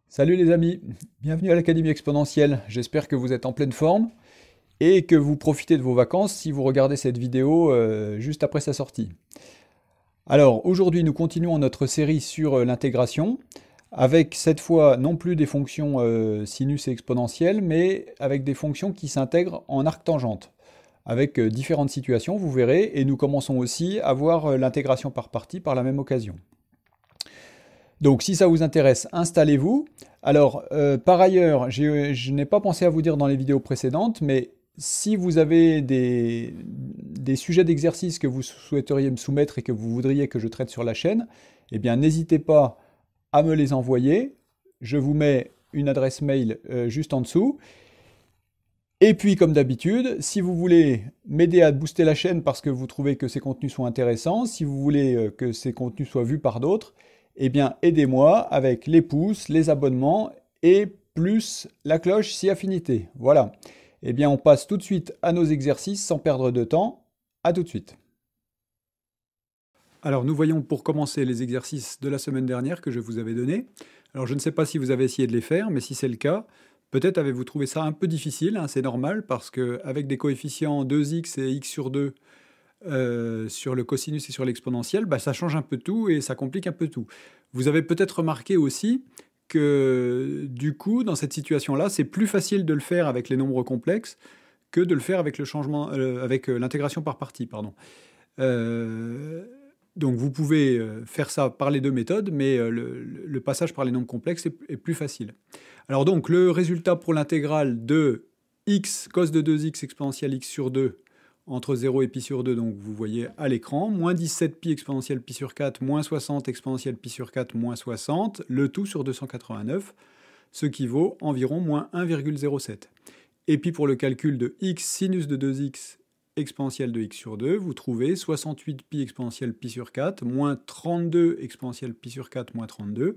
Salut les amis, bienvenue à l'Académie exponentielle. J'espère que vous êtes en pleine forme et que vous profitez de vos vacances si vous regardez cette vidéo juste après sa sortie. Alors aujourd'hui nous continuons notre série sur l'intégration avec cette fois non plus des fonctions sinus et exponentielles mais avec des fonctions qui s'intègrent en arc-tangente avec différentes situations, vous verrez, et nous commençons aussi à voir l'intégration par partie par la même occasion. Donc si ça vous intéresse, installez-vous. Alors par ailleurs, je n'ai pas pensé à vous dire dans les vidéos précédentes, mais si vous avez des sujets d'exercice que vous souhaiteriez me soumettre et que vous voudriez que je traite sur la chaîne, eh bien n'hésitez pas à me les envoyer. Je vous mets une adresse mail juste en dessous. Et puis comme d'habitude, si vous voulez m'aider à booster la chaîne parce que vous trouvez que ces contenus sont intéressants, si vous voulez que ces contenus soient vus par d'autres, eh bien aidez-moi avec les pouces, les abonnements et plus la cloche si affinité. Voilà. Eh bien on passe tout de suite à nos exercices sans perdre de temps. À tout de suite. Alors nous voyons pour commencer les exercices de la semaine dernière que je vous avais donnés. Alors je ne sais pas si vous avez essayé de les faire, mais si c'est le cas, peut-être avez-vous trouvé ça un peu difficile, hein, c'est normal, parce qu'avec des coefficients 2x et x sur 2 sur le cosinus et sur l'exponentielle, bah, ça change un peu tout et ça complique un peu tout. Vous avez peut-être remarqué aussi que du coup, dans cette situation-là, c'est plus facile de le faire avec les nombres complexes que de le faire avec le changement, avec l'intégration par partie, pardon. Euh, donc vous pouvez faire ça par les deux méthodes, mais le passage par les nombres complexes est plus facile. Alors donc le résultat pour l'intégrale de x cos de 2x exponentielle x sur 2 entre 0 et pi sur 2, donc vous voyez à l'écran, moins 17 pi exponentielle pi sur 4, moins 60 exponentielle pi sur 4, moins 60, le tout sur 289, ce qui vaut environ moins 1,07. Et puis pour le calcul de x sinus de 2x exponentielle de x sur 2, vous trouvez 68 pi exponentielle pi sur 4, moins 32 exponentielle pi sur 4, moins 32,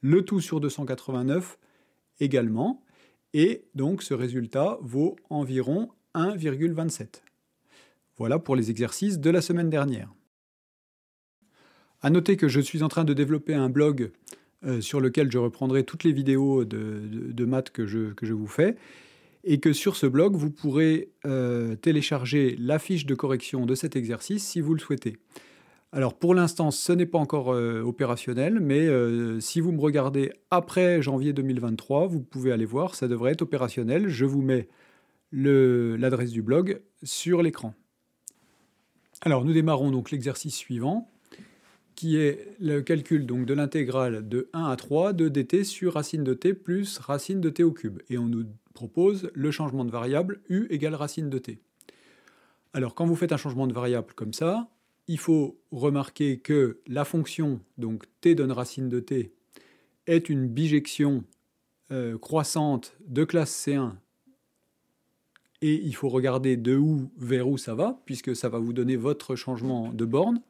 le tout sur 289 également, et donc ce résultat vaut environ 1,27. Voilà pour les exercices de la semaine dernière. À noter que je suis en train de développer un blog sur lequel je reprendrai toutes les vidéos de maths que je vous fais, et que sur ce blog, vous pourrez télécharger la fiche de correction de cet exercice si vous le souhaitez. Alors pour l'instant, ce n'est pas encore opérationnel, mais si vous me regardez après janvier 2023, vous pouvez aller voir, ça devrait être opérationnel. Je vous mets l'adresse du blog sur l'écran. Alors nous démarrons donc l'exercice suivant, qui est le calcul donc de l'intégrale de 1 à 3 de dt sur racine de t plus racine de t au cube. Et on nous propose le changement de variable u égale racine de t. Alors quand vous faites un changement de variable comme ça, il faut remarquer que la fonction, donc t donne racine de t, est une bijection croissante de classe C1, et il faut regarder de où vers où ça va, puisque ça va vous donner votre changement de borne.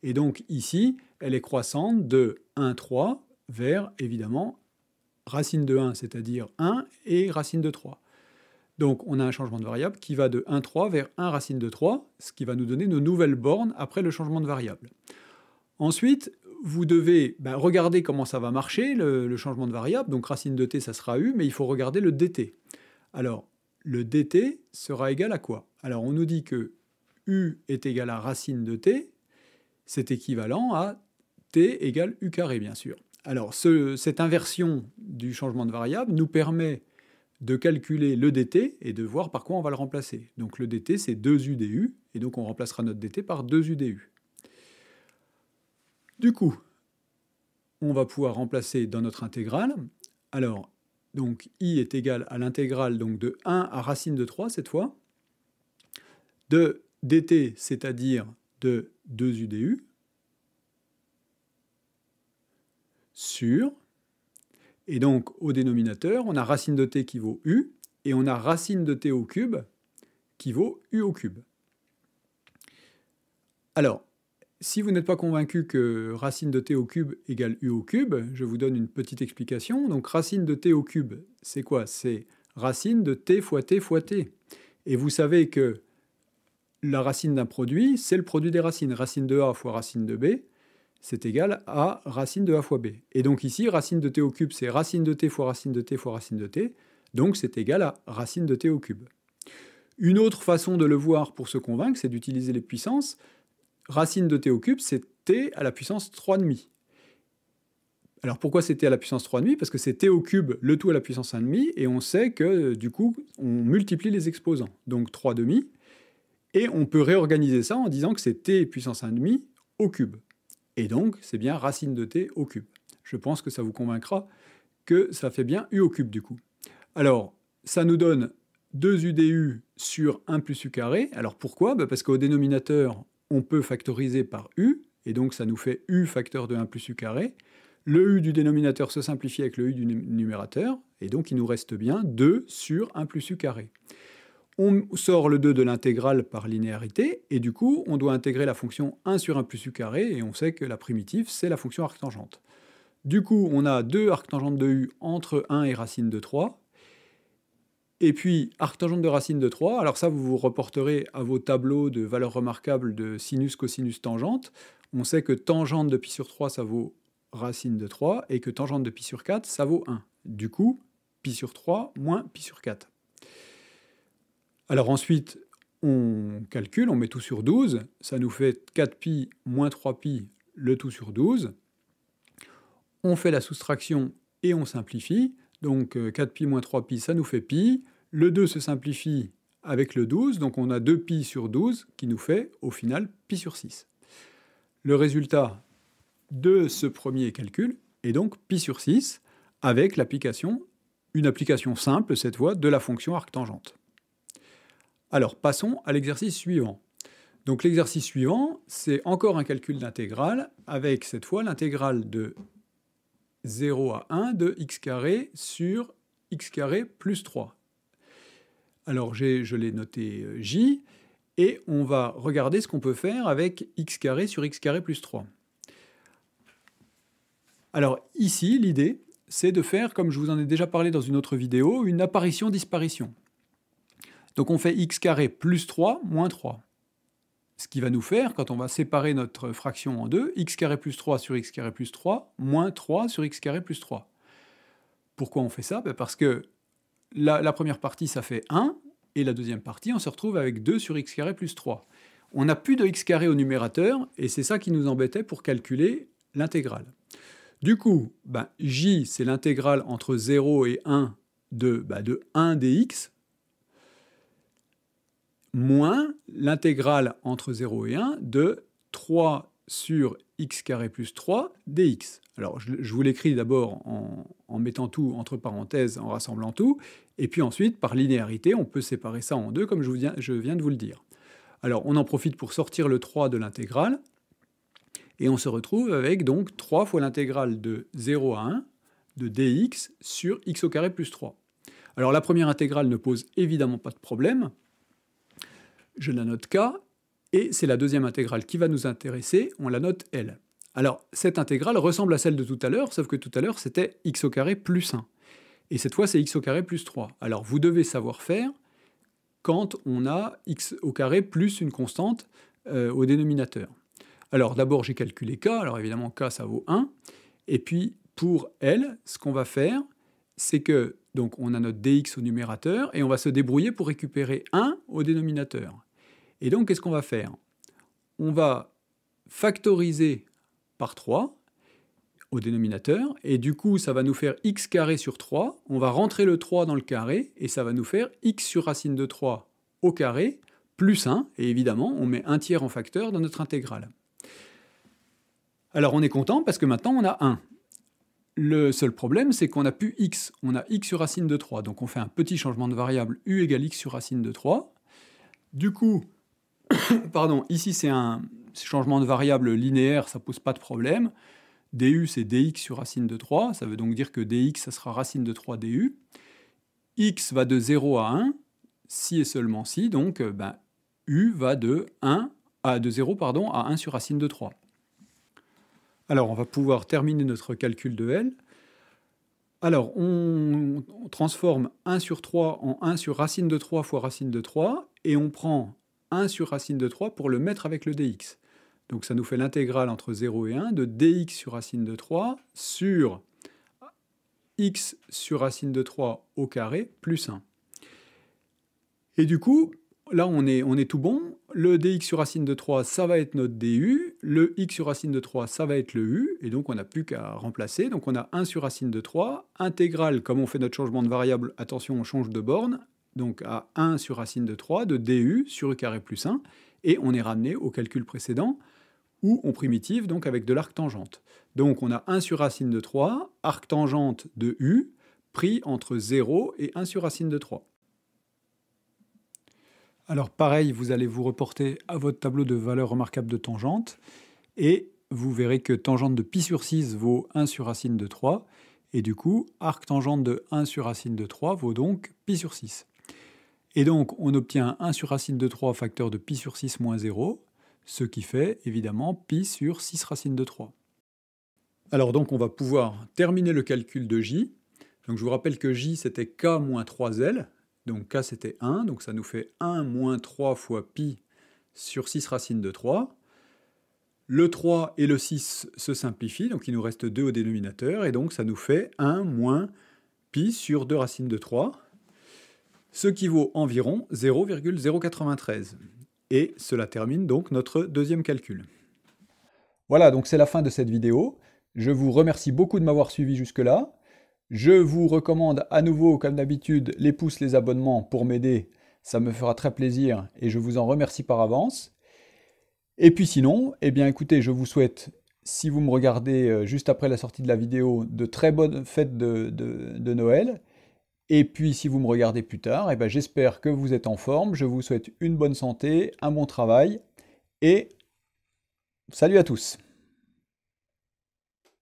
Et donc ici, elle est croissante de 1, 3 vers, évidemment, racine de 1, c'est-à-dire 1, et racine de 3. Donc on a un changement de variable qui va de 1, 3 vers 1 racine de 3, ce qui va nous donner nos nouvelles bornes après le changement de variable. Ensuite, vous devez regarder comment ça va marcher, le changement de variable. Donc racine de t, ça sera u, mais il faut regarder le dt. Alors, le dt sera égal à quoi? Alors on nous dit que u est égal à racine de t, c'est équivalent à t égale u carré, bien sûr. Alors, cette inversion du changement de variable nous permet de calculer le dt et de voir par quoi on va le remplacer. Donc le dt, c'est 2u du, et donc on remplacera notre dt par 2u du. Du coup, on va pouvoir remplacer dans notre intégrale. Alors, donc i est égal à l'intégrale de 1 à racine de 3, cette fois, de dt, c'est-à-dire de 2u du, sur, et donc au dénominateur, on a racine de t qui vaut u, et on a racine de t au cube qui vaut u au cube. Alors, si vous n'êtes pas convaincu que racine de t au cube égale u au cube, je vous donne une petite explication. Donc racine de t au cube, c'est quoi? C'est racine de t fois t fois t. Et vous savez que la racine d'un produit, c'est le produit des racines. Racine de a fois racine de b, c'est égal à racine de a fois b. Et donc ici, racine de t au cube, c'est racine de t fois racine de t fois racine de t, donc c'est égal à racine de t au cube. Une autre façon de le voir pour se convaincre, c'est d'utiliser les puissances. Racine de t au cube, c'est t à la puissance 3,5. Alors pourquoi c'est t à la puissance 3,5? Parce que c'est t au cube, le tout à la puissance 1,5, et on sait que du coup, on multiplie les exposants. Donc 3,5, et on peut réorganiser ça en disant que c'est t puissance 1,5 au cube. Et donc, c'est bien racine de t au cube. Je pense que ça vous convaincra que ça fait bien u au cube du coup. Alors, ça nous donne 2 UDU sur 1 plus u carré. Alors pourquoi? Parce qu'au dénominateur, on peut factoriser par u, et donc ça nous fait u facteur de 1 plus u carré. Le u du dénominateur se simplifie avec le u du numérateur, et donc il nous reste bien 2 sur 1 plus u carré. On sort le 2 de l'intégrale par linéarité, et du coup, on doit intégrer la fonction 1 sur 1 plus u carré, et on sait que la primitive, c'est la fonction arctangente. Du coup, on a 2 arctangentes de u entre 1 et racine de 3, et puis arctangente de racine de 3, alors ça, vous vous reporterez à vos tableaux de valeurs remarquables de sinus, cosinus, tangente. On sait que tangente de pi sur 3, ça vaut racine de 3, et que tangente de pi sur 4, ça vaut 1. Du coup, pi sur 3 moins pi sur 4. Alors ensuite, on calcule, on met tout sur 12, ça nous fait 4pi moins 3pi, le tout sur 12. On fait la soustraction et on simplifie, donc 4pi moins 3pi, ça nous fait pi, le 2 se simplifie avec le 12, donc on a 2pi sur 12 qui nous fait au final pi sur 6. Le résultat de ce premier calcul est donc pi sur 6, avec l'application, une application simple cette fois, de la fonction arctangente. Alors, passons à l'exercice suivant. Donc l'exercice suivant, c'est encore un calcul d'intégrale, avec cette fois l'intégrale de 0 à 1 de x carré sur x carré plus 3. Alors je l'ai noté j, et on va regarder ce qu'on peut faire avec x carré sur x carré plus 3. Alors ici, l'idée, c'est de faire, comme je vous en ai déjà parlé dans une autre vidéo, une apparition-disparition. Donc on fait x carré plus 3 moins 3. Ce qui va nous faire, quand on va séparer notre fraction en deux, x carré plus 3 sur x carré plus 3, moins 3 sur x carré plus 3. Pourquoi on fait ça? Parce que la première partie, ça fait 1, et la deuxième partie, on se retrouve avec 2 sur x carré plus 3. On n'a plus de x carré au numérateur, et c'est ça qui nous embêtait pour calculer l'intégrale. Du coup, j, c'est l'intégrale entre 0 et 1 de 1 dx, moins l'intégrale entre 0 et 1 de 3 sur x carré plus 3 dx. Alors, je vous l'écris d'abord en mettant tout entre parenthèses, en rassemblant tout, et puis ensuite, par linéarité, on peut séparer ça en deux, comme je viens de vous le dire. Alors, on en profite pour sortir le 3 de l'intégrale, et on se retrouve avec donc 3 fois l'intégrale de 0 à 1 de dx sur x au carré plus 3. Alors, la première intégrale ne pose évidemment pas de problème, je la note k, et c'est la deuxième intégrale qui va nous intéresser, on la note L. Alors, cette intégrale ressemble à celle de tout à l'heure, sauf que tout à l'heure, c'était x au carré plus 1. Et cette fois, c'est x au carré plus 3. Alors, vous devez savoir faire quand on a x au carré plus une constante au dénominateur. Alors, d'abord, j'ai calculé k, alors évidemment, k, ça vaut 1. Et puis, pour L, ce qu'on va faire, c'est que, donc, on a notre dx au numérateur, et on va se débrouiller pour récupérer 1 au dénominateur. Et donc, qu'est-ce qu'on va faire? On va factoriser par 3 au dénominateur, et du coup, ça va nous faire x carré sur 3. On va rentrer le 3 dans le carré, et ça va nous faire x sur racine de 3 au carré, plus 1, et évidemment, on met un tiers en facteur dans notre intégrale. Alors, on est content, parce que maintenant, on a 1. Le seul problème, c'est qu'on n'a plus x. On a x sur racine de 3, donc on fait un petit changement de variable u égale x sur racine de 3. Du coup, pardon, ici c'est un changement de variable linéaire, ça pose pas de problème. Du, c'est dx sur racine de 3, ça veut donc dire que dx, ça sera racine de 3 du. X va de 0 à 1, si et seulement si, donc u va de 0 à 1 sur racine de 3. Alors, on va pouvoir terminer notre calcul de L. Alors, on transforme 1 sur 3 en 1 sur racine de 3 fois racine de 3, et on prend 1 sur racine de 3 pour le mettre avec le dx. donc ça nous fait l'intégrale entre 0 et 1 de dx sur racine de 3 sur x sur racine de 3 au carré plus 1. Et du coup, là on est tout bon. Le dx sur racine de 3, ça va être notre du. Le x sur racine de 3, ça va être le u. Et donc on n'a plus qu'à remplacer. Donc on a 1 sur racine de 3. Intégrale, comme on fait notre changement de variable, attention, on change de borne. Donc à 1 sur racine de 3 de du sur u carré plus 1. Et on est ramené au calcul précédent, où on primitive, donc avec de l'arc tangente. Donc on a 1 sur racine de 3, arc tangente de u, pris entre 0 et 1 sur racine de 3. Alors pareil, vous allez vous reporter à votre tableau de valeurs remarquables de tangente, et vous verrez que tangente de pi sur 6 vaut 1 sur racine de 3, et du coup, arc tangente de 1 sur racine de 3 vaut donc pi sur 6. Et donc, on obtient 1 sur racine de 3 facteur de pi sur 6 moins 0, ce qui fait évidemment pi sur 6 racine de 3. Alors donc, on va pouvoir terminer le calcul de j. Donc je vous rappelle que j, c'était k moins 3l. Donc k, c'était 1. Donc ça nous fait 1 moins 3 fois pi sur 6 racine de 3. Le 3 et le 6 se simplifient, donc il nous reste 2 au dénominateur. Et donc ça nous fait 1 moins pi sur 2 racine de 3, ce qui vaut environ 0,093. Et cela termine donc notre deuxième calcul. Voilà, donc c'est la fin de cette vidéo. Je vous remercie beaucoup de m'avoir suivi jusque-là. Je vous recommande à nouveau, comme d'habitude, les pouces, les abonnements pour m'aider. Ça me fera très plaisir et je vous en remercie par avance. Et puis sinon, eh bien écoutez, je vous souhaite, si vous me regardez juste après la sortie de la vidéo, de très bonnes fêtes de Noël. Et puis si vous me regardez plus tard, eh bien, j'espère que vous êtes en forme. Je vous souhaite une bonne santé, un bon travail et salut à tous!